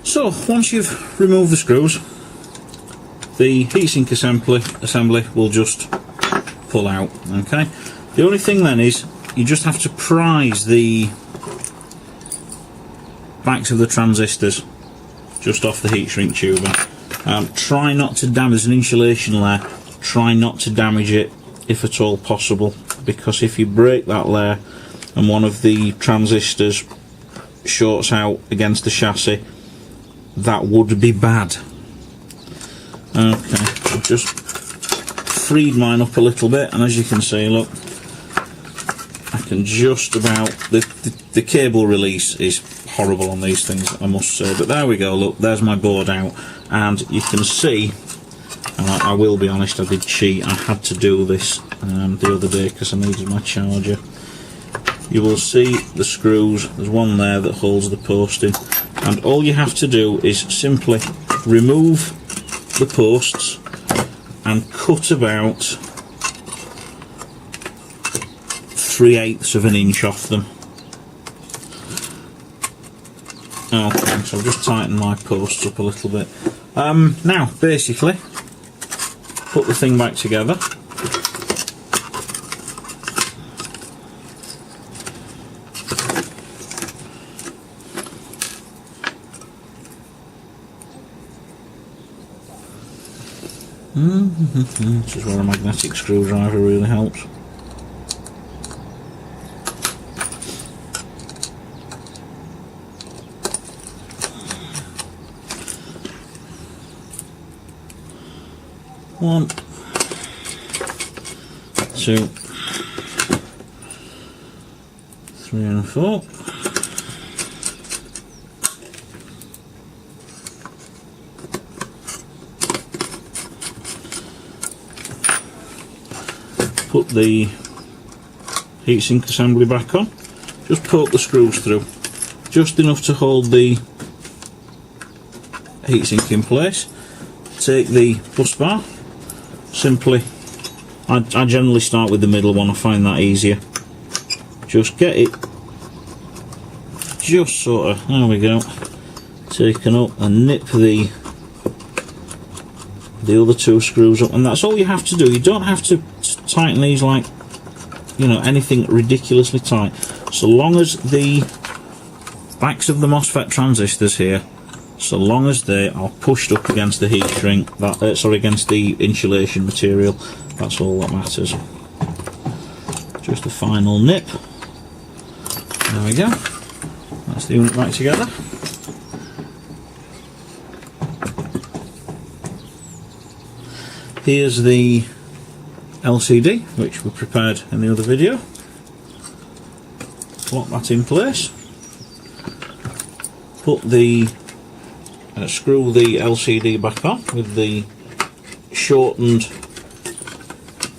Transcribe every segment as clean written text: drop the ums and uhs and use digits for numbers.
So once you've removed the screws, the heatsink assembly will just pull out. Okay. The only thing then is you just have to prise the backs of the transistors just off the heat shrink tubing. Try not to damage an insulation layer. Try not to damage it if at all possible, because if you break that layer and one of the transistors shorts out against the chassis, that would be bad. Okay, I've just freed mine up a little bit, and as you can see, look, I can just about, the cable release is horrible on these things, I must say, but there we go, look, there's my board out, and you can see, and I will be honest, I did cheat. I had to do this the other day because I needed my charger. You will see the screws, there's one there that holds the post in, and all you have to do is simply remove the posts and cut about 3/8 of an inch off them. Okay, so I've just tightened my posts up a little bit. Now, basically, put the thing back together. This is where a magnetic screwdriver really helps. One, two, 3 and 4. Put the heatsink assembly back on. Just poke the screws through, just enough to hold the heatsink in place. Take the bus bar. Simply, I generally start with the middle one, I find that easier. Just get it, just sort of, there we go, taken up, and nip the other 2 screws up, and that's all you have to do. You don't have to tighten these like, you know, anything ridiculously tight. So long as the backs of the MOSFET transistors here, so long as they are pushed up against the heat shrink, against the insulation material, that's all that matters. Just a final nip. There we go. That's the unit back together. Here's the LCD, which we prepared in the other video. Lock that in place. Put the screw the LCD back on with the shortened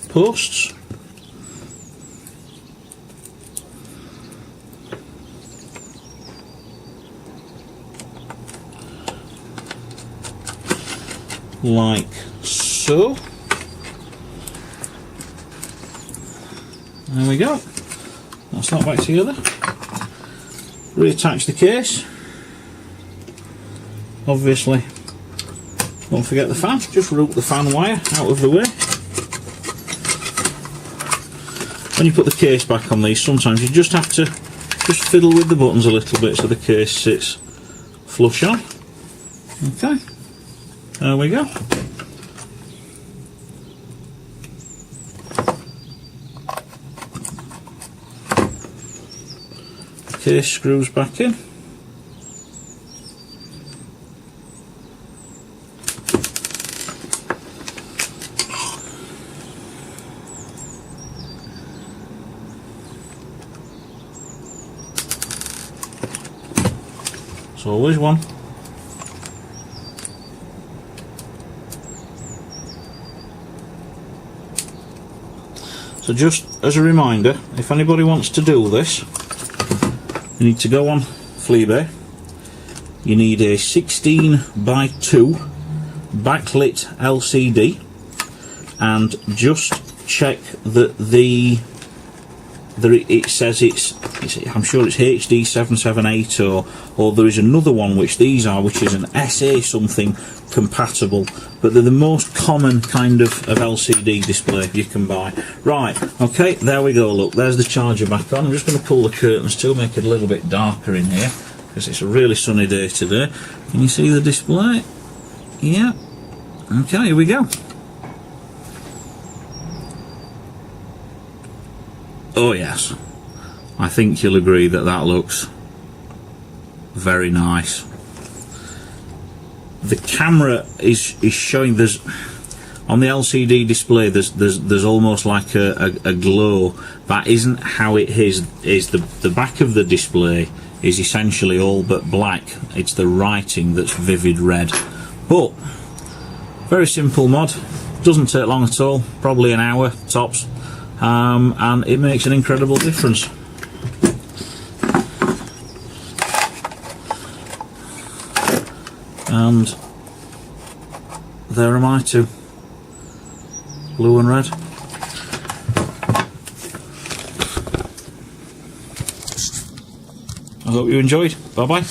posts. Like so. There we go. That's that back together. Reattach the case. Obviously, don't forget the fan. Just route the fan wire out of the way. When you put the case back on these, sometimes you just have to fiddle with the buttons a little bit so the case sits flush on. Okay, there we go. Case screws back in. So always one. So just as a reminder, if anybody wants to do this, you need to go on Fleabay. You need a 16:2 backlit LCD, and just check that the it says it's I'm sure it's HD 778 or there is another one which these are, which is an SA something compatible, but they're the most common kind of LCD display you can buy. Right, okay, there we go. Look, there's the charger back on. I'm just going to pull the curtains to make it a little bit darker in here because it's a really sunny day today. Can you see the display? Yeah. Okay, here we go. Oh yes, I think you'll agree that that looks very nice. The camera is showing, there's on the LCD display there's almost like a glow. That isn't how it is. The back of the display is essentially all but black. It's the writing that's vivid red. But very simple mod, doesn't take long at all, probably an hour tops. And it makes an incredible difference. And there are my two, blue and red. I hope you enjoyed. Bye bye.